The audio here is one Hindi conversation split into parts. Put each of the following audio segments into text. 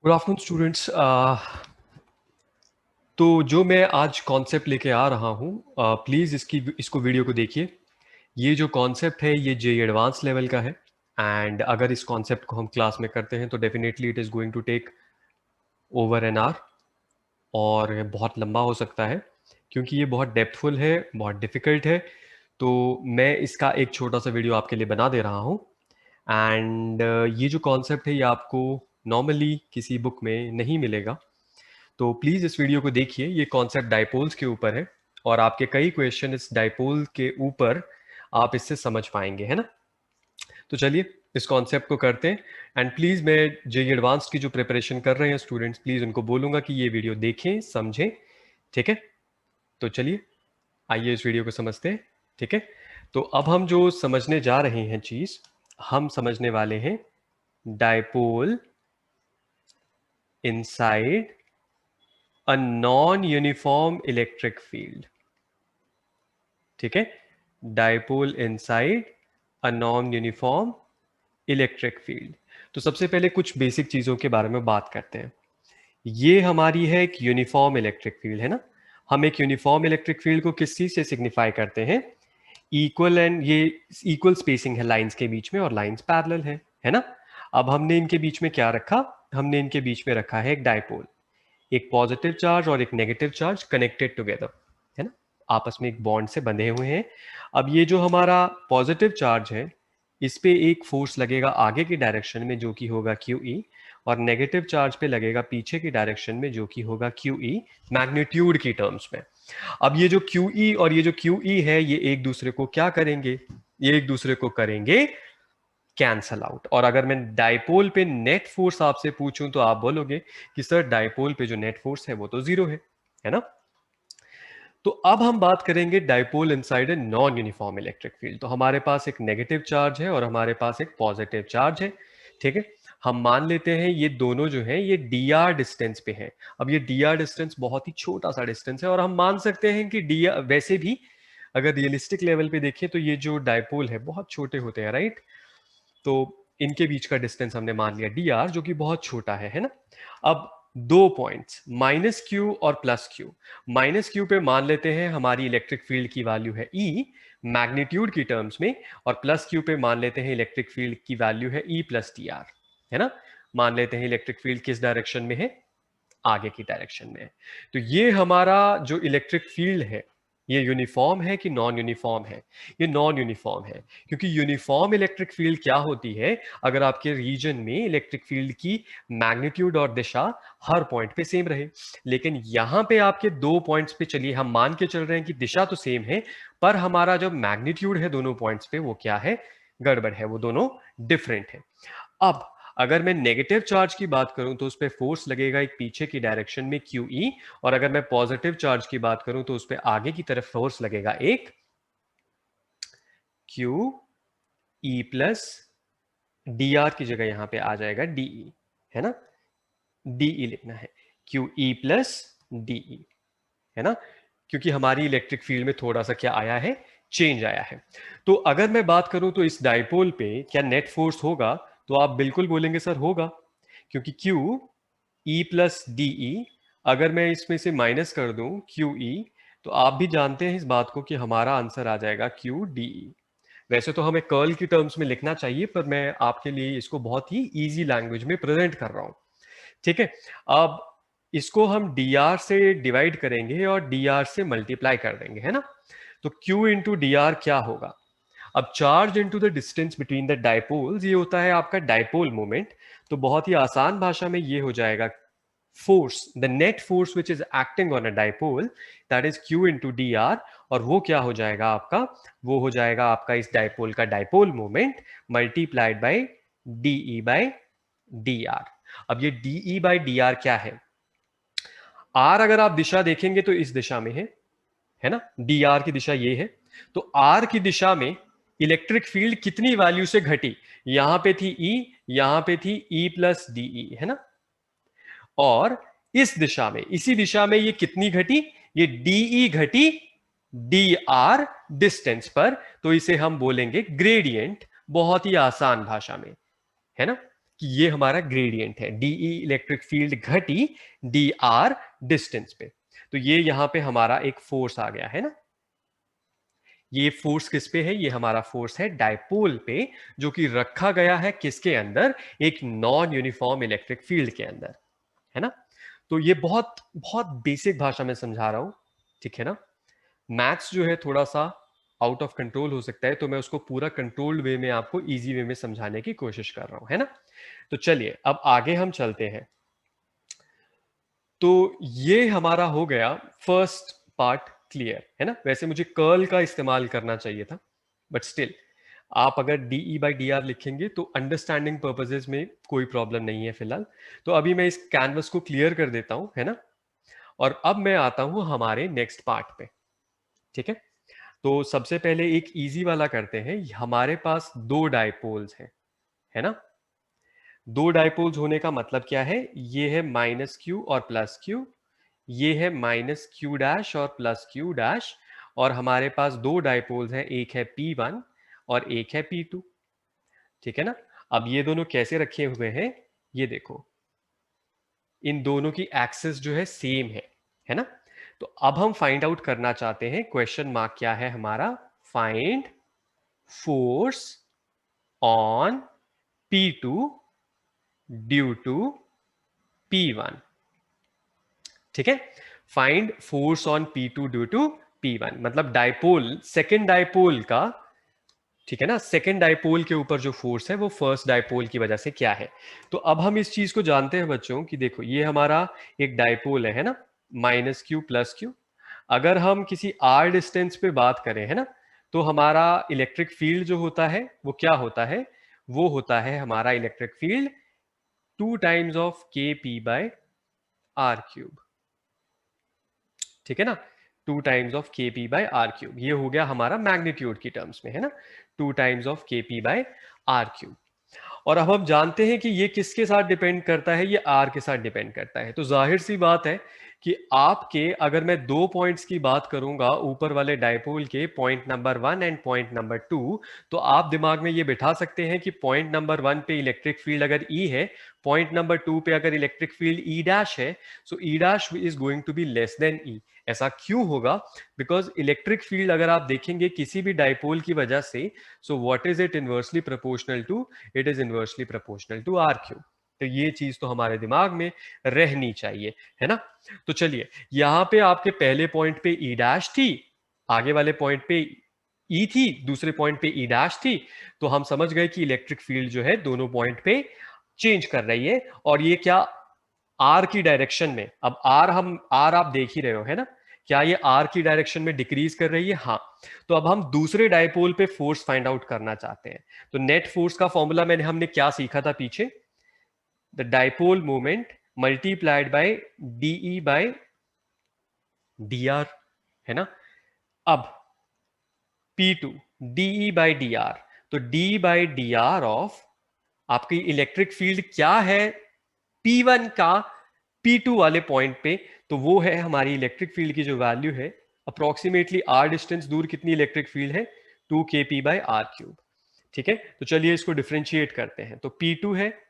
Good afternoon students. तो जो मैं आज कॉन्सेप्ट लेके आ रहा हूँ, प्लीज़ इसको वीडियो को देखिए। ये जो कॉन्सेप्ट है ये जेईई एडवांस लेवल का है एंड अगर इस कॉन्सेप्ट को हम क्लास में करते हैं तो definitely it is going to take over an hour और ये बहुत लंबा हो सकता है क्योंकि ये बहुत डेप्थफुल है, बहुत डिफ़िकल्ट है। तो मैं इसका एक छोटा सा वीडियो आपके लिए बना दे रहा हूँ एंड ये जो कॉन्सेप्ट है ये आपको नॉर्मली किसी बुक में नहीं मिलेगा। तो प्लीज़ इस वीडियो को देखिए। ये कॉन्सेप्ट डाइपोल्स के ऊपर है और आपके कई क्वेश्चन इस डाइपोल के ऊपर आप इससे समझ पाएंगे, है ना। तो चलिए इस कॉन्सेप्ट को करते हैं एंड प्लीज़ मैं जेईई एडवांस्ड की जो प्रिपरेशन कर रहे हैं स्टूडेंट्स, प्लीज़ उनको बोलूँगा कि ये वीडियो देखें, समझें, ठीक है। तो चलिए आइए इस वीडियो को समझते हैं, ठीक है। तो अब हम जो समझने जा रहे हैं चीज़, हम समझने वाले हैं dipole inside a non uniform electric field, ठीक है। Dipole inside a non uniform electric field. तो सबसे पहले कुछ बेसिक चीजों के बारे में बात करते हैं। ये हमारी है एक यूनिफॉर्म इलेक्ट्रिक फील्ड, है ना। हम एक यूनिफॉर्म इलेक्ट्रिक फील्ड को किस चीज से सिग्निफाई करते हैं? इक्वल, एंड ये इक्वल स्पेसिंग है लाइंस के बीच में और लाइंस पैरेलल है ना। अब हमने इनके बीच में क्या रखा? हमने इनके बीच में रखा है एक डाइपोल, एक पॉजिटिव चार्ज और एक नेगेटिव चार्ज कनेक्टेड टुगेदर, है ना, आपस में एक बॉन्ड से बंधे हुए हैं। अब ये जो हमारा पॉजिटिव चार्ज है इस पे एक फोर्स लगेगा आगे की डायरेक्शन में जो कि होगा QE, और नेगेटिव चार्ज पे लगेगा पीछे की डायरेक्शन में जो कि होगा QE, मैग्नीट्यूड की टर्म्स में। अब ये जो QE और ये जो QE है ये एक दूसरे को क्या करेंगे? ये एक दूसरे को करेंगे कैंसल आउट। और अगर मैं डाइपोल पे नेट फोर्स आपसे पूछूं तो आप बोलोगे कि सर डाइपोल पे जो नेट फोर्स है वो तो जीरो है ना। तो अब हम बात करेंगे dipole inside a non uniform electric field. तो हमारे पास एक नेगेटिव चार्ज है और हमारे पास एक पॉजिटिव चार्ज है, ठीक है। हम मान लेते हैं ये दोनों जो है ये dr डिस्टेंस पे है। अब ये dr डिस्टेंस बहुत ही छोटा सा डिस्टेंस है और हम मान सकते हैं कि dr वैसे भी अगर रियलिस्टिक लेवल पे देखें तो ये जो डाइपोल है बहुत छोटे होते हैं, राइट। तो इनके बीच का डिस्टेंस हमने मान लिया dr जो कि बहुत छोटा है ना। अब दो पॉइंट्स माइनस क्यू और प्लस क्यू। माइनस क्यू पे मान लेते हैं हमारी इलेक्ट्रिक फील्ड की वैल्यू है E मैग्नीट्यूड की टर्म्स में, और प्लस क्यू पे मान लेते हैं इलेक्ट्रिक फील्ड की वैल्यू है E प्लस dr, है ना। मान लेते हैं इलेक्ट्रिक फील्ड किस डायरेक्शन में है? आगे की डायरेक्शन में है। तो ये हमारा जो इलेक्ट्रिक फील्ड है ये यूनिफॉर्म है कि नॉन यूनिफॉर्म है? ये नॉन यूनिफॉर्म है, क्योंकि यूनिफॉर्म इलेक्ट्रिक फील्ड क्या होती है? अगर आपके रीजन में इलेक्ट्रिक फील्ड की मैग्नीट्यूड और दिशा हर पॉइंट पे सेम रहे। लेकिन यहां पे आपके दो पॉइंट्स पे, चलिए हम मान के चल रहे हैं कि दिशा तो सेम है, पर हमारा जो मैग्नीट्यूड है दोनों पॉइंट्स पे वो क्या है? गड़बड़ है, वो दोनों डिफरेंट है। अब अगर मैं नेगेटिव चार्ज की बात करूं तो उस पर फोर्स लगेगा एक पीछे की डायरेक्शन में QE, और अगर मैं पॉजिटिव चार्ज की बात करूं तो उस पर आगे की तरफ फोर्स लगेगा एक QE प्लस dr की जगह यहां पे आ जाएगा DE, है ना। DE लिखना है, QE प्लस DE, है ना, क्योंकि हमारी इलेक्ट्रिक फील्ड में थोड़ा सा क्या आया है? चेंज आया है। तो अगर मैं बात करूं तो इस डाइपोल पे क्या नेट फोर्स होगा? तो आप बिल्कुल बोलेंगे सर होगा, क्योंकि QE प्लस DE, अगर मैं इसमें से माइनस कर दूं QE, तो आप भी जानते हैं इस बात को कि हमारा आंसर आ जाएगा QDE। वैसे तो हमें कर्ल की टर्म्स में लिखना चाहिए, पर मैं आपके लिए इसको बहुत ही इजी लैंग्वेज में प्रेजेंट कर रहा हूं, ठीक है। अब इसको हम dr से डिवाइड करेंगे और dr से मल्टीप्लाई कर देंगे, है ना। तो q इंटू dr क्या होगा? अब charge into the distance between the dipoles, ये होता है आपका डाइपोल मोमेंट। तो बहुत ही आसान भाषा में ये हो जाएगा force, the net force which is acting on a dipole, that is Q into dr। और वो क्या हो जाएगा आपका? वो हो जाएगा आपका इस डाइपोल का dipole moment multiplied by DE by dr। अब ये DE बाय dr क्या है? R अगर आप दिशा देखेंगे तो इस दिशा में है ना। dr की दिशा ये है, तो r की दिशा में इलेक्ट्रिक फील्ड कितनी वैल्यू से घटी? यहां पे थी E, यहां पे थी E प्लस DE, है ना। और इस दिशा में, इसी दिशा में ये कितनी घटी? ये DE घटी dr डिस्टेंस पर, तो इसे हम बोलेंगे ग्रेडियंट, बहुत ही आसान भाषा में, है ना। कि ये हमारा ग्रेडियंट है, डीई इलेक्ट्रिक फील्ड घटी डी आर डिस्टेंस पे। तो ये यहां पे हमारा एक फोर्स आ गया है ना। ये फोर्स किस पे है? ये हमारा फोर्स है डायपोल पे, जो कि रखा गया है किसके अंदर? एक नॉन यूनिफॉर्म इलेक्ट्रिक फील्ड के अंदर, है ना। तो ये बहुत बहुत बेसिक भाषा में समझा रहा हूं, ठीक है ना। मैथ्स जो है थोड़ा सा आउट ऑफ कंट्रोल हो सकता है, तो मैं उसको पूरा कंट्रोल्ड वे में आपको इजी वे में समझाने की कोशिश कर रहा हूं, है ना। तो चलिए अब आगे हम चलते हैं। तो ये हमारा हो गया फर्स्ट पार्ट क्लियर, है ना। वैसे मुझे कर्ल का इस्तेमाल करना चाहिए था, बट स्टिल आप अगर डीई बाई डी आर लिखेंगे तो अंडरस्टैंडिंग पर्पजेज में कोई प्रॉब्लम नहीं है फिलहाल। तो अभी मैं इस कैनवस को क्लियर कर देता हूं, है ना। और अब मैं आता हूं हमारे नेक्स्ट पार्ट पे, ठीक है। तो सबसे पहले एक इजी वाला करते हैं। हमारे पास दो डायपोल्स हैं, है ना। दो डायपोल्स होने का मतलब क्या है? ये है माइनस क्यू और प्लस क्यू, ये है माइनस क्यू डैश और प्लस क्यू डैश। और हमारे पास दो डायपोल्स हैं, एक है P1 और एक है P2, ठीक है ना। अब ये दोनों कैसे रखे हुए हैं ये देखो, इन दोनों की एक्सिस जो है सेम है ना। तो अब हम फाइंड आउट करना चाहते हैं, क्वेश्चन मार्क क्या है हमारा? Find force on P2 due to P1, ठीक है। Find force on P2 due to P1 मतलब डायपोल, सेकेंड डायपोल का, ठीक है ना। सेकेंड डायपोल के ऊपर जो फोर्स है वो फर्स्ट डायपोल की वजह से क्या है। तो अब हम इस चीज को जानते हैं बच्चों कि देखो ये हमारा एक डायपोल है ना, माइनस क्यू प्लस क्यू। अगर हम किसी आर डिस्टेंस पे बात करें, है ना, तो हमारा इलेक्ट्रिक फील्ड जो होता है वो क्या होता है? वो होता है हमारा इलेक्ट्रिक फील्ड 2 टाइम्स ऑफ के पी बाय आर क्यूब, ठीक है ना। 2 टाइम्स ऑफ के पी बाय आर क्यूब, ये हो गया हमारा मैग्नीट्यूड की टर्म्स में, है ना। 2 टाइम्स ऑफ के पी बाय आर क्यूब। और अब हम जानते हैं कि ये किसके साथ डिपेंड करता है? ये आर के साथ डिपेंड करता है। तो जाहिर सी बात है कि आपके, अगर मैं दो पॉइंट्स की बात करूंगा ऊपर वाले डायपोल के, point number 1 and point number 2, तो आप दिमाग में ये बिठा सकते हैं कि पॉइंट नंबर 1 पे इलेक्ट्रिक फील्ड अगर ई है, पॉइंट नंबर 2 पे अगर इलेक्ट्रिक फील्ड ई डैश है, so E dash is going to be less than E. ऐसा क्यों होगा? बिकॉज इलेक्ट्रिक फील्ड अगर आप देखेंगे किसी भी डायपोल की वजह से, so what is it inversely proportional to? It is inversely proportional to R cube. तो ये चीज तो हमारे दिमाग में रहनी चाहिए, है ना। तो चलिए, यहां पे आपके पहले पॉइंट पे ई डैश थी, आगे वाले पॉइंट पे ई थी, दूसरे पॉइंट पे ई डैश थी। तो हम समझ गए कि इलेक्ट्रिक फील्ड जो है दोनों पॉइंट पे चेंज कर रही है। और ये क्या? आर की डायरेक्शन में। अब आर आप देख ही रहे हो, है ना। क्या ये आर की डायरेक्शन में डिक्रीज कर रही है? हाँ। तो अब हम दूसरे डायपोल पे फोर्स फाइंड आउट करना चाहते हैं। तो नेट फोर्स का फॉर्मूला हमने क्या सीखा था पीछे? The dipole moment multiplied by d E by d r, है ना। अब P2 d E by d r, तो d by d are of आपकी इलेक्ट्रिक फील्ड क्या है P1 का P2 वाले पॉइंट पे? तो वो है हमारी इलेक्ट्रिक फील्ड की जो वैल्यू है, अप्रोक्सीमेटली आर डिस्टेंस दूर कितनी इलेक्ट्रिक फील्ड है? 2kp बाय आर क्यूब, ठीक है। तो चलिए इसको डिफ्रेंशिएट करते हैं। तो P2 है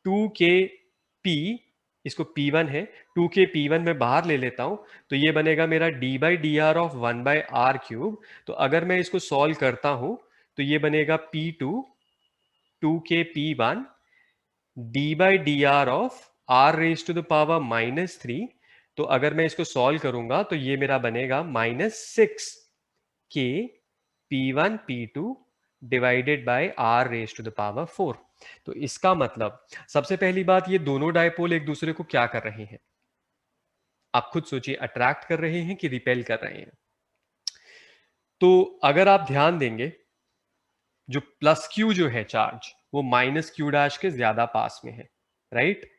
2kp, इसको P1 है 2k P1 में बाहर ले लेता हूं, तो ये बनेगा मेरा d by D are of 1 by R cube. तो अगर मैं इसको सॉल्व करता हूं तो ये बनेगा P2 2k P1 d by D are of r raise to the power -3। तो अगर मैं इसको सॉल्व करूंगा तो ये मेरा बनेगा -6k P1 P2 divided by r raise to the power 4। तो इसका मतलब, सबसे पहली बात, ये दोनों डायपोल एक दूसरे को क्या कर रहे हैं? आप खुद सोचिए, अट्रैक्ट कर रहे हैं कि रिपेल कर रहे हैं? तो अगर आप ध्यान देंगे, जो प्लस क्यू जो है चार्ज, वो माइनस क्यू डैश के ज्यादा पास में है, राइट।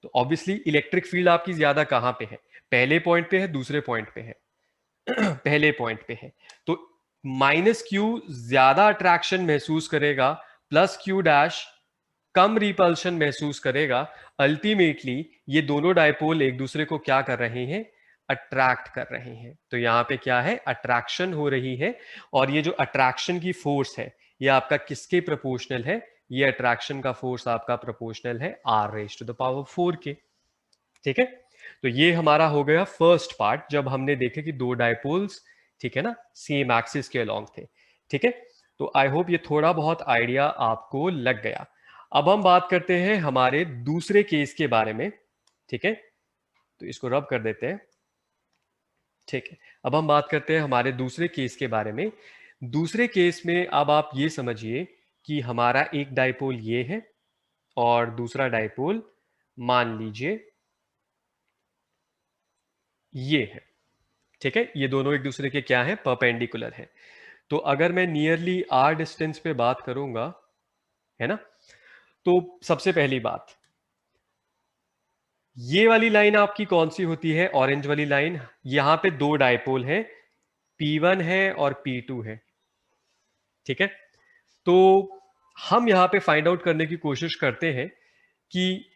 तो ऑब्वियसली इलेक्ट्रिक फील्ड आपकी ज्यादा कहां पे है? पहले पॉइंट पे है, दूसरे पॉइंट पे है? पहले पॉइंट पे है। तो माइनस क्यू ज्यादा अट्रैक्शन महसूस करेगा, प्लस क्यू डैश कम रिपल्शन महसूस करेगा। अल्टीमेटली ये दोनों डायपोल एक दूसरे को क्या कर रहे हैं? अट्रैक्ट कर रहे हैं। तो यहां पे क्या है? अट्रैक्शन हो रही है। और ये जो अट्रैक्शन की फोर्स है, ये आपका किसके प्रोपोर्शनल है? ये अट्रैक्शन का फोर्स आपका प्रोपोर्शनल है r⁴ के। ठीक है, तो ये हमारा हो गया फर्स्ट पार्ट जब हमने देखे कि दो डायपोल्स, ठीक है ना, सेम एक्सिस के अलोंग थे। ठीक है, तो आई होप ये थोड़ा बहुत आइडिया आपको लग गया। अब हम बात करते हैं हमारे दूसरे केस के बारे में। ठीक है, तो इसको रब कर देते हैं। ठीक है, अब हम बात करते हैं हमारे दूसरे केस के बारे में। दूसरे केस में अब आप ये समझिए कि हमारा एक डायपोल ये है और दूसरा डायपोल मान लीजिए ये है। ठीक है, ये दोनों एक दूसरे के क्या है, परपेंडिकुलर है। तो अगर मैं नियरली आर डिस्टेंस पे बात करूंगा, है ना, तो सबसे पहली बात, ये वाली लाइन आपकी कौन सी होती है, ऑरेंज वाली लाइन। यहां पे दो डायपोल है, P1 है और P2 है। ठीक है, तो हम यहां पे फाइंड आउट करने की कोशिश करते हैं कि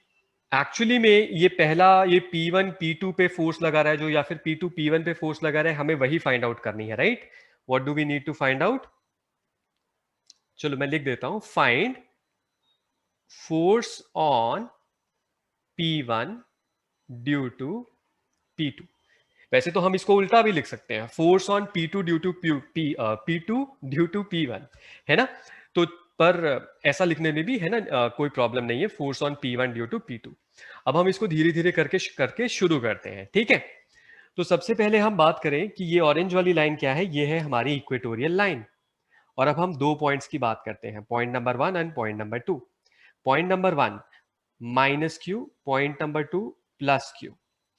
एक्चुअली में ये पहला, ये P1 P2 पे फोर्स लगा रहा है जो, या फिर P2 P1 पे फोर्स लगा रहा है, हमें वही फाइंड आउट करनी है, right. What do we need to find out? चलो मैं लिख देता हूं, find force on P1 due to P2। वैसे तो हम इसको उल्टा भी लिख सकते हैं, force on P2 due to P2 due to P1, है ना। तो पर ऐसा लिखने में भी, है ना, कोई प्रॉब्लम नहीं है, force on P1 due to P2। अब हम इसको धीरे धीरे करके करके शुरू करते हैं। ठीक है, तो सबसे पहले हम बात करें कि ये ऑरेंज वाली लाइन क्या है, ये है हमारी इक्वेटोरियल लाइन। और अब हम दो पॉइंट्स की बात करते हैं, point number 1 and point number 2। Point number 1 -q, point number 2 +q।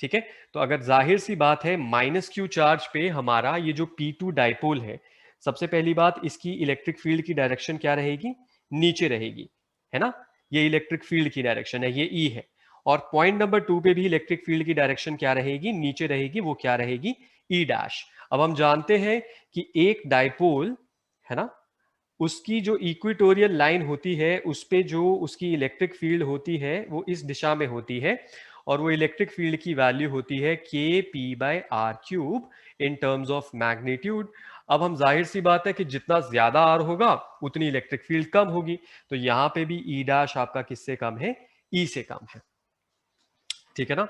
ठीक है, तो अगर जाहिर सी बात है -q चार्ज पे हमारा ये जो P2 डायपोल है, सबसे पहली बात, इसकी इलेक्ट्रिक फील्ड की डायरेक्शन क्या रहेगी, नीचे रहेगी, है ना। ये इलेक्ट्रिक फील्ड की डायरेक्शन है, ये E है। और पॉइंट नंबर 2 पे भी इलेक्ट्रिक फील्ड की डायरेक्शन क्या रहेगी, नीचे रहेगी, वो क्या रहेगी, E डैश। अब हम जानते हैं कि एक डायपोल, है ना, उसकी जो इक्वेटोरियल लाइन होती है उस पे जो उसकी इलेक्ट्रिक फील्ड होती है वो इस दिशा में होती है, और वो इलेक्ट्रिक फील्ड की वैल्यू होती है kp/r³ in terms of magnitude. अब हम जाहिर सी बात है कि जितना ज्यादा आर होगा उतनी इलेक्ट्रिक फील्ड कम होगी, तो यहां पे भी ई डैश आपका किससे कम है, ई से कम है। ठीक है ना।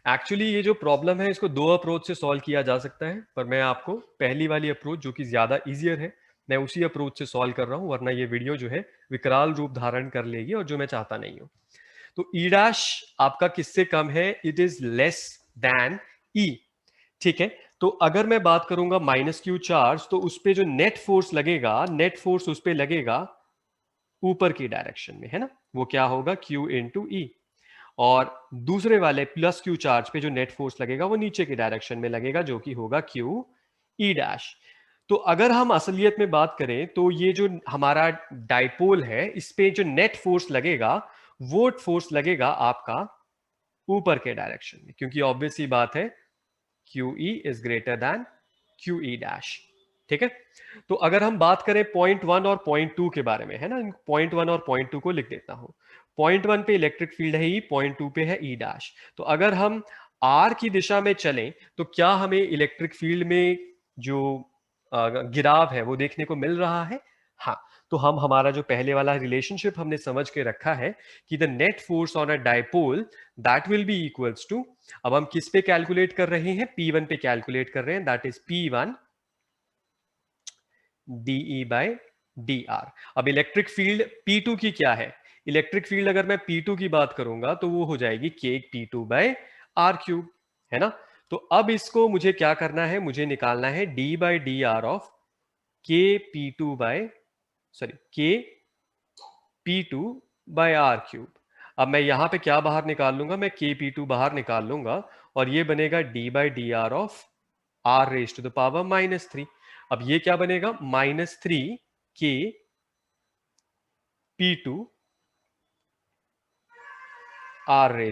एक्चुअली ये जो प्रॉब्लम है इसको दो अप्रोच से सॉल्व किया जा सकता है, पर मैं आपको पहली वाली अप्रोच जो कि ज्यादा इजियर है, मैं उसी अप्रोच से सॉल्व कर रहा हूं, वरना ये वीडियो जो है विकराल रूप धारण कर लेगी, और जो मैं चाहता नहीं हूं। तो ई डैश आपका किससे कम है, इट इज लेस देन ई। ठीक है, तो अगर मैं बात करूंगा -q चार्ज, तो उस पे जो नेट फोर्स लगेगा, नेट फोर्स उस पे लगेगा ऊपर की डायरेक्शन में, है ना, वो क्या होगा, q इंटू ई। और दूसरे वाले +q चार्ज पे जो नेट फोर्स लगेगा वो नीचे की डायरेक्शन में लगेगा, जो कि होगा q ई डैश। तो अगर हम असलियत में बात करें तो ये जो हमारा डाइपोल है, इस पे जो नेट फोर्स लगेगा वो फोर्स लगेगा आपका ऊपर के डायरेक्शन में, क्योंकि ऑब्वियस सी बात है Q E is greater than Q E dash. ठीक है, तो अगर हम बात करें पॉइंट 1 और पॉइंट 2 के बारे में, है ना, पॉइंट 1 और पॉइंट 2 को लिख देता हूं। पॉइंट 1 पे इलेक्ट्रिक फील्ड है ई, पॉइंट 2 पे है ई डैश। तो अगर हम आर की दिशा में चलें तो क्या हमें इलेक्ट्रिक फील्ड में जो गिराव है वो देखने को मिल रहा है? हाँ, तो हम हमारा जो पहले वाला रिलेशनशिप हमने समझ के रखा है कि the net force on a dipole that will be equals to, अब हम किस पे कैलकुलेट कर रहे हैं, P1 पे कैलकुलेट कर रहे हैं, दैट इज P1 dE/dr। अब इलेक्ट्रिक फील्ड P2 की क्या है, इलेक्ट्रिक फील्ड अगर मैं P2 की बात करूंगा तो वो हो जाएगी kP2/r³, है ना। तो अब इसको मुझे क्या करना है, मुझे निकालना है d/dr of kP2 bye sorry kP2/r³। अब मैं यहां पे क्या बाहर निकाल लूंगा, मैं kP2 बाहर निकाल लूंगा, और ये बनेगा d/dr ऑफ r⁻³ अब ये क्या बनेगा, -3 k P2 r⁴।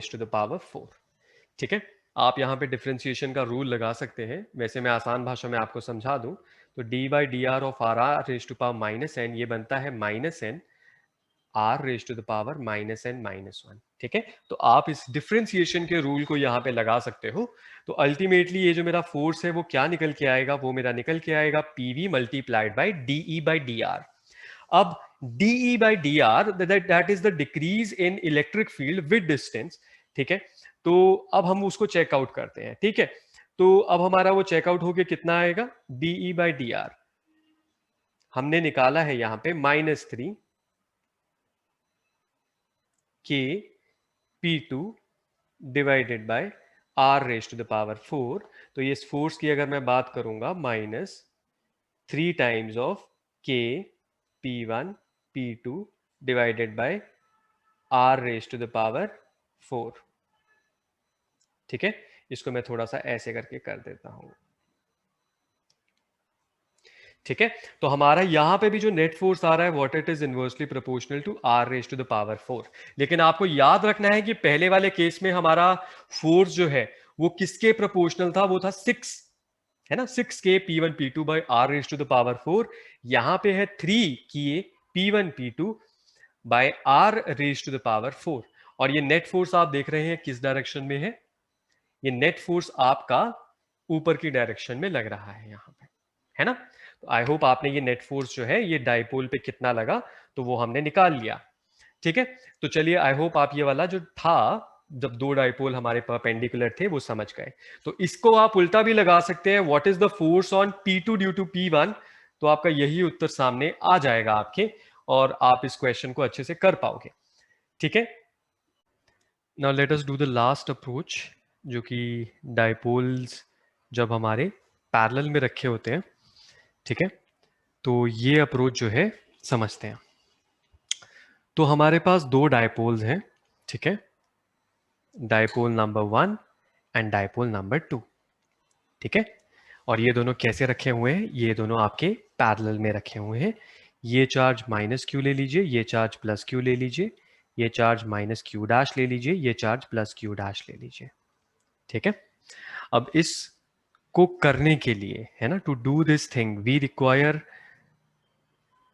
ठीक है, आप यहां पे डिफरेंशिएशन का रूल लगा सकते हैं, वैसे मैं आसान भाषा में आपको समझा दूं तो d/dr ऑफ r⁻n ये बनता है -n r⁻n-1। ठीक है, तो आप इस डिफरेंशिएशन के रूल को यहां पे लगा सकते हो। तो अल्टीमेटली ये जो मेरा फोर्स है वो क्या निकल के आएगा, वो मेरा निकल के आएगा PV मल्टीप्लाइड बाय dE/dr। अब DE by DR, that is the decrease in electric field with distance, ठीक है। तो अब हम उसको चेकआउट करते हैं, ठीक है। तो अब हमारा वो चेकआउट होके कितना आएगा, DE by DR हमने निकाला है यहां पे -3 K P2 divided by R raise to the power 4। तो ये इस फोर्स की अगर मैं बात करूंगा -3 times of K P1 P2 divided by R raise to the power 4, ठीक है। इसको मैं थोड़ा सा ऐसे करके कर देता हूं, ठीक है। तो हमारा यहां पे भी जो नेट फोर्स आ रहा है what it is inversely proportional to R raise to the power 4। लेकिन आपको याद रखना है कि पहले वाले केस में हमारा फोर्स जो है वो किसके प्रोपोर्शनल था, वो था 6, है ना, 6K P1 P2 by R raise to the power 4। यहां पे है 3K P1 P2 by R raise to the power 4। और ये नेट फोर्स आप देख रहे हैं किस डायरेक्शन में है, ये नेट फोर्स आपका ऊपर की डायरेक्शन में लग रहा है यहां पे, है ना। तो आई होप आपने ये नेट फोर्स जो है ये डाइपोल पे कितना लगा तो वो हमने निकाल लिया, ठीक है। तो चलिए आई होप आप ये वाला जो था जब दो डाइपोल हमारे परपेंडिकुलर थे वो समझ गए। तो इसको आप उल्टा भी लगा सकते हैं, what is the force on P2 due to P1, तो आपका यही उत्तर सामने आ जाएगा आपके, और आप इस क्वेश्चन को अच्छे से कर पाओगे, ठीक है। Now let us do the last approach, जो कि डाइपोल्स जब हमारे पैरेलल में रखे होते हैं, ठीक है। तो ये अप्रोच जो है समझते हैं। तो हमारे पास दो डाइपोल्स हैं, ठीक है, dipole number 1 and dipole number 2, ठीक है। और ये दोनों कैसे रखे हुए हैं, ये दोनों आपके पैरेलल में रखे हुए हैं। ये चार्ज माइनस क्यू ले लीजिए, ये चार्ज प्लस क्यू ले लीजिए, ये चार्ज माइनस क्यू डैश ले लीजिए, ये चार्ज प्लस क्यू डैश ले लीजिए, ठीक है। अब इस को करने के लिए, है ना, to do this thing we require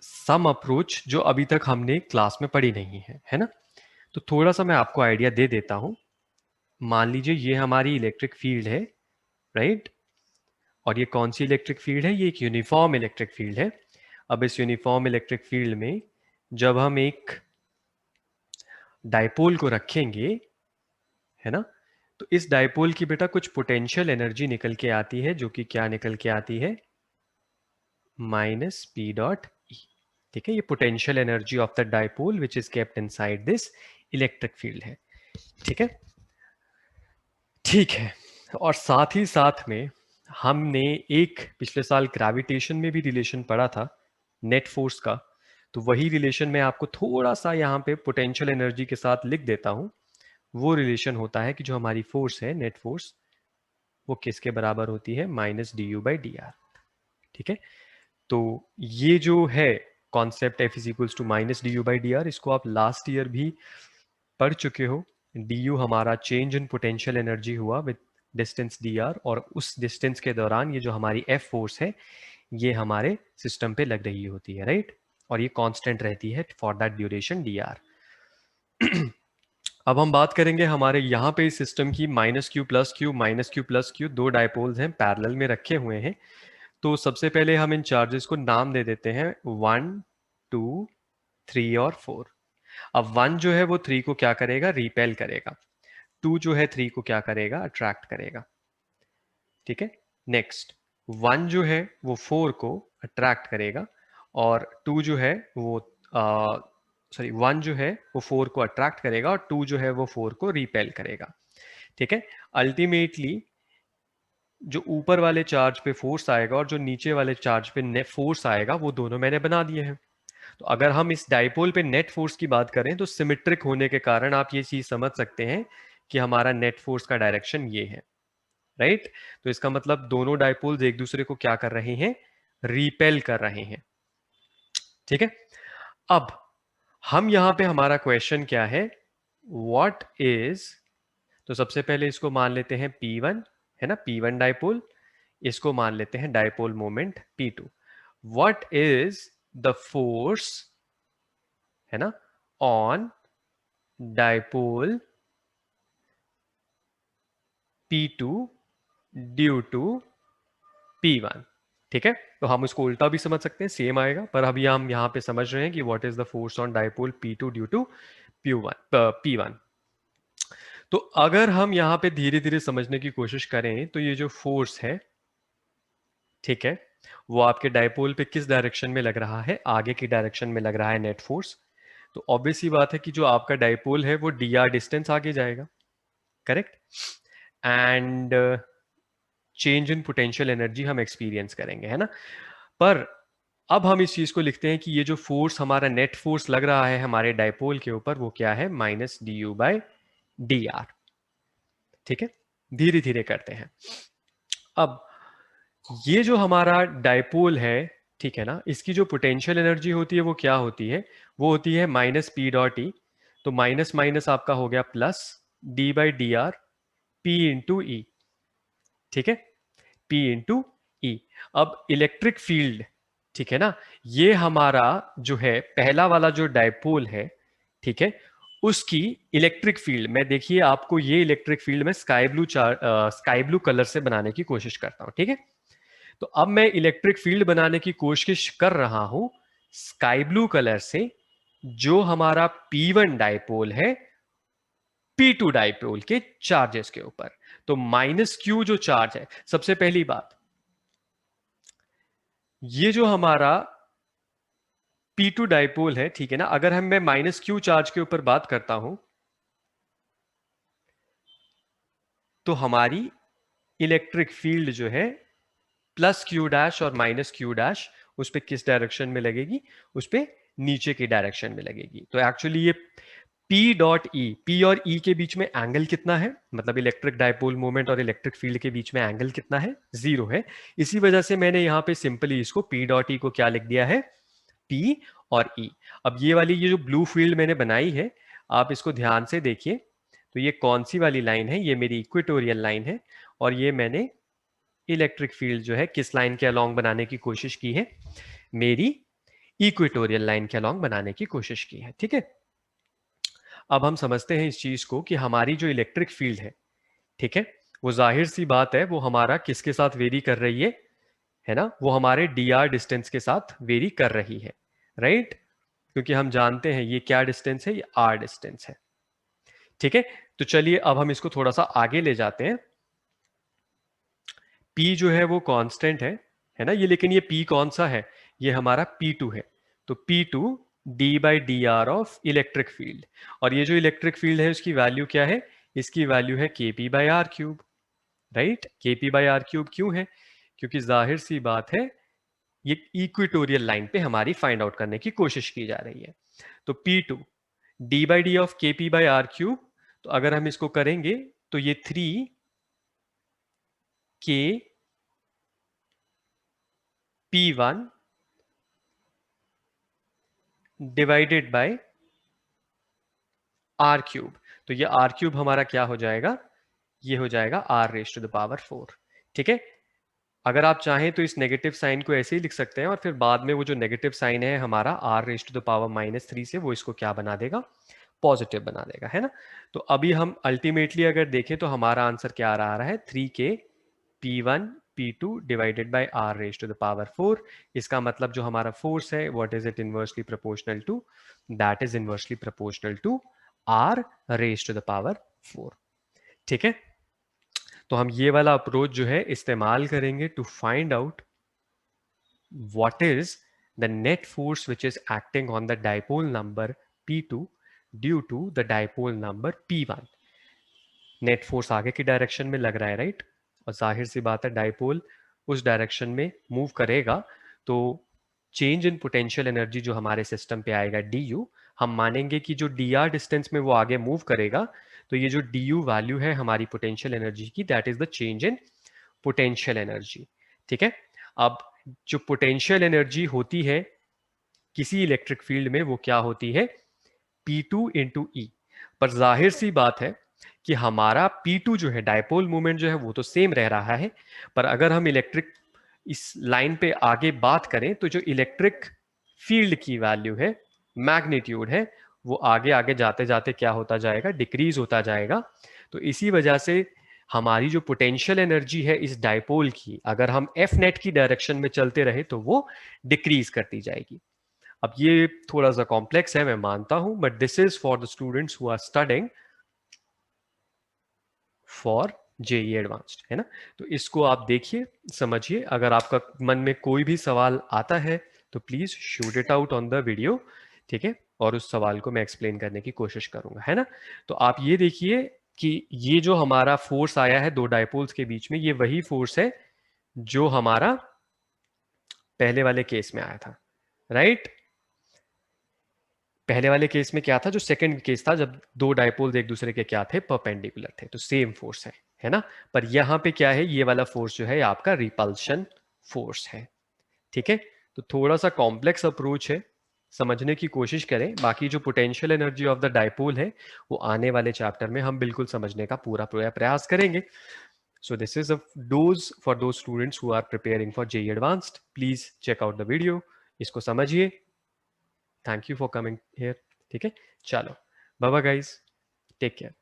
some approach जो अभी तक हमने क्लास में पढ़ी नहीं है ना। तो थोड़ा सा मैं आपको आइडिया दे देता हूं। मान लीजिए ये हमारी इलेक्ट्रिक फील्ड है, राइट। और ये कौन सी इलेक्ट्रिक फील्ड है, ये एक यूनिफॉर्म इलेक्ट्रिक फील्ड है। अब इस यूनिफॉर्म इलेक्ट्रिक फील्ड में जब हम एक डाइपोल को रखेंगे, है ना, तो इस डाइपोल की बेटा कुछ पोटेंशियल एनर्जी निकल के आती है, जो कि क्या निकल के आती है, माइनस पी डॉट ई, ठीक है। ये potential energy of the dipole which is kept inside this electric field है, ठीक है। ठीक है, और साथ ही साथ में हमने एक पिछले साल ग्रेविटेशन में भी रिलेशन पढ़ा था नेट फोर्स का। तो वही रिलेशन मैं आपको थोड़ा सा यहाँ पे पोटेंशियल एनर्जी के साथ लिख देता हूँ। वो रिलेशन होता है कि जो हमारी फोर्स है नेट फोर्स, वो किसके बराबर होती है, -du/dr, ठीक है। तो ये जो है concept F is equals to -du/dr, इसको आप लास्ट ईयर भी पढ़ चुके हो। du हमारा चेंज इन पोटेंशियल एनर्जी हुआ विद डिस्टेंस dr, और उस डिस्टेंस के दौरान ये जो हमारी F फोर्स है ये हमारे सिस्टम पे लग रही होती है, राइट। और ये कांस्टेंट रहती है फॉर दैट ड्यूरेशन dr। अब हम बात करेंगे हमारे यहाँ पे इस सिस्टम की -q + q -q + q दो डायपोल्स हैं पैरेलल में रखे हुए हैं। तो सबसे पहले हम इन चार्जेस को नाम दे देते हैं 1 2 3 और 4। अब 1 जो है वो 3 को क्या करेगा, रिपेल करेगा। 2 जो है 3 को क्या करेगा, अट्रैक्ट करेगा, ठीक है। नेक्स्ट 1 जो है वो 4 को अट्रैक्ट करेगा, और 2 जो है वो सॉरी 1 जो है वो 4 को अट्रैक्ट करेगा, और 2 जो है वो 4 को रिपेल करेगा, ठीक है। अल्टीमेटली जो ऊपर वाले चार्ज पे फोर्स आएगा और जो नीचे वाले चार्ज पे फोर्स आएगा वो दोनों मैंने बना दिए हैं। तो अगर हम इस डाइपोल पे नेट फोर्स की बात करें तो सिमेट्रिक होने के कारण आप ये चीज समझ सकते हैं कि हमारा नेट फोर्स का डायरेक्शन ये है, राइट। तो इसका मतलब दोनों डाइपोल्स एक दूसरे को क्या कर रहे हैं, रिपेल कर रहे हैं, ठीक है। अब हम यहां पे हमारा क्वेश्चन क्या है, व्हाट इज, तो सबसे पहले इसको मान लेते हैं P1, है ना, P1 डाइपोल। इसको मान लेते हैं dipole moment P2। What is the force, है ना, on dipole P2 due to P1, ठीक है, तो हम उसको उल्टा भी समझ सकते हैं, सेम आएगा, पर अभी हम यहाँ पे समझ रहे हैं कि what is the force on dipole P2 due to P1। तो अगर हम यहाँ पे धीरे धीरे समझने की कोशिश करें तो ये जो फोर्स है, ठीक है, वो आपके डाइपोल पे किस डायरेक्शन में लग रहा है, आगे की डायरेक्शन में लग रहा है नेट फोर्स। तो ऑब्वियस सी बात है कि जो आपका डाइपोल है वो dr डिस्टेंस आगे जाएगा, correct, and change in potential energy हम एक्सपीरियंस करेंगे, है ना। पर अब हम इस चीज को लिखते हैं कि ये जो फोर्स हमारा नेट फोर्स लग रहा है हमारे डाइपोल के ऊपर वो क्या है, -du/dr। ठीक है, धीरे धीरे करते हैं। अब ये जो हमारा डाइपोल है, ठीक है ना, इसकी जो पोटेंशियल एनर्जी होती है वो क्या होती है, वो होती है -P.E। तो माइनस माइनस आपका हो गया प्लस d/dr P/E। ठीक है, P/E। अब इलेक्ट्रिक फील्ड, ठीक है ना, ये हमारा जो है पहला वाला जो डाइपोल है, ठीक है, उसकी इलेक्ट्रिक फील्ड, मैं देखिए आपको ये इलेक्ट्रिक फील्ड में स्काई ब्लू कलर से बनाने की कोशिश करता हूं, ठीक है। तो अब मैं इलेक्ट्रिक फील्ड बनाने की कोशिश कर रहा हूं स्काई ब्लू कलर से, जो हमारा P1 डाइपोल है P2 डाइपोल के चार्जेस के ऊपर। तो -Q जो चार्ज है, सबसे पहली बात, ये जो हमारा P2 डाइपोल है, ठीक है ना, अगर मैं -Q चार्ज के ऊपर बात करता हूं तो हमारी इलेक्ट्रिक फील्ड जो है +Q' और -Q' उस पे किस डायरेक्शन में लगेगी, उस पे नीचे की डायरेक्शन में लगेगी। तो एक्चुअली ये P.E, P और E के बीच में एंगल कितना है, मतलब इलेक्ट्रिक डाइपोल मोमेंट और इलेक्ट्रिक फील्ड के बीच में एंगल कितना है, 0 है। इसी वजह से मैंने यहाँ पे सिंपली इसको P.E को क्या लिख दिया है, P और E। अब ये वाली ये जो ब्लू फील्ड मैंने बनाई है, आप इसको ध्यान से देखिए, तो ये कौन सी वाली लाइन है, ये मेरी इक्वेटोरियल लाइन है, और ये मैंने इलेक्ट्रिक फील्ड जो है किस लाइन के अलोंग बनाने की कोशिश की है, मेरी इक्वेटोरियल लाइन के अलोंग बनाने की कोशिश की है, ठीक है। अब हम समझते हैं इस चीज को कि हमारी जो इलेक्ट्रिक फील्ड है, ठीक है, वो जाहिर सी बात है वो हमारा किसके साथ वेरी कर रही है ना, वो हमारे dr डिस्टेंस के साथ वेरी कर रही है, राइट, क्योंकि हम जानते हैं ये क्या डिस्टेंस है, ये r डिस्टेंस है, ठीक है। तो चलिए अब हम इसको थोड़ा सा आगे ले जाते हैं। P जो है वो कांस्टेंट है ना ये, लेकिन ये P कौन सा है, ये हमारा P2 है। तो P2 d/dr of electric field, और ये जो इलेक्ट्रिक फील्ड है उसकी वैल्यू क्या है, इसकी वैल्यू है Kp/r³, राइट। Kp/r³ क्यों है, क्योंकि जाहिर सी बात है ये इक्वेटोरियल लाइन पे हमारी फाइंड आउट करने की कोशिश की जा रही है। तो P2 d/d ऑफ Kp/r³, तो अगर हम इसको करेंगे तो ये 3K P1 divided by r³। तो ये r³ हमारा क्या हो जाएगा, ये हो जाएगा r⁴ ठीक है। अगर आप चाहें तो इस नेगेटिव साइन को ऐसे ही लिख सकते हैं, और फिर बाद में वो जो नेगेटिव साइन है हमारा r⁻³ से, वो इसको क्या बना देगा, पॉजिटिव बना देगा, है ना। तो अभी हम अल्टीमेटली अगर देखें तो हमारा आंसर क्या आ रहा है, 3K P1 P2 divided bye r⁴। इसका मतलब जो हमारा फोर्स है, what is it inversely proportional to, that is inversely proportional to r⁴, ठीक है। तो हम ये वाला अप्रोच जो है इस्तेमाल करेंगे to find out what is the net force which is acting on the dipole number P2 due to the dipole number P1। Net force आगे की डायरेक्शन में लग रहा है, राइट, और जाहिर सी बात है डाइपोल उस डायरेक्शन में मूव करेगा, तो चेंज इन पोटेंशियल एनर्जी जो हमारे सिस्टम पे आएगा du, हम मानेंगे कि जो dr डिस्टेंस में वो आगे मूव करेगा, तो ये जो du वैल्यू है हमारी पोटेंशियल एनर्जी की, that is the change in potential energy, ठीक है। अब जो पोटेंशियल एनर्जी होती है किसी इलेक्ट्रिक फील्ड में, वो क्या होती है, P2 इंटू ई। पर जाहिर सी बात है कि हमारा P2 जो है, डायपोल मोमेंट जो है वो तो सेम रह रहा है, पर अगर हम इलेक्ट्रिक इस लाइन पे आगे बात करें तो जो इलेक्ट्रिक फील्ड की वैल्यू है, मैग्नीट्यूड है, वो आगे आगे जाते जाते क्या होता जाएगा, डिक्रीज होता जाएगा। तो इसी वजह से हमारी जो पोटेंशियल एनर्जी है इस डायपोल की, अगर हम एफ नेट की डायरेक्शन में चलते रहे तो वो डिक्रीज करती जाएगी। अब ये थोड़ा सा कॉम्प्लेक्स है, मैं मानता हूं, but this is for the students who are studying for JEE advanced, है ना। तो इसको आप देखिए, समझिए। अगर आपका मन में कोई भी सवाल आता है तो please shoot it out on the video, ठीक है, और उस सवाल को मैं एक्सप्लेन करने की कोशिश करूंगा, है ना। तो आप ये देखिए कि ये जो हमारा फोर्स आया है दो डायपोल्स के बीच में, ये वही फोर्स है जो हमारा पहले वाले केस में आया था, राइट। पहले वाले केस में क्या था, जो सेकंड केस था, जब दो डायपोल्स एक दूसरे के क्या थे, परपेंडिकुलर थे, तो सेम फोर्स है ना। पर यहां पे क्या है, ये वाला फोर्स जो है आपका रिपल्शन फोर्स है, ठीक है। तो थोड़ा सा कॉम्प्लेक्स अप्रोच है, समझने की कोशिश करें। बाकी जो potential energy of the dipole है वो आने वाले चैप्टर में हम बिल्कुल समझने का पूरा पूरा प्रयास करेंगे। So this is a dose for those students who are preparing for JEE Advanced. Please check out the video. इसको समझिए। Thank you for coming here, ठीक है। चलो, bye bye guys, take care.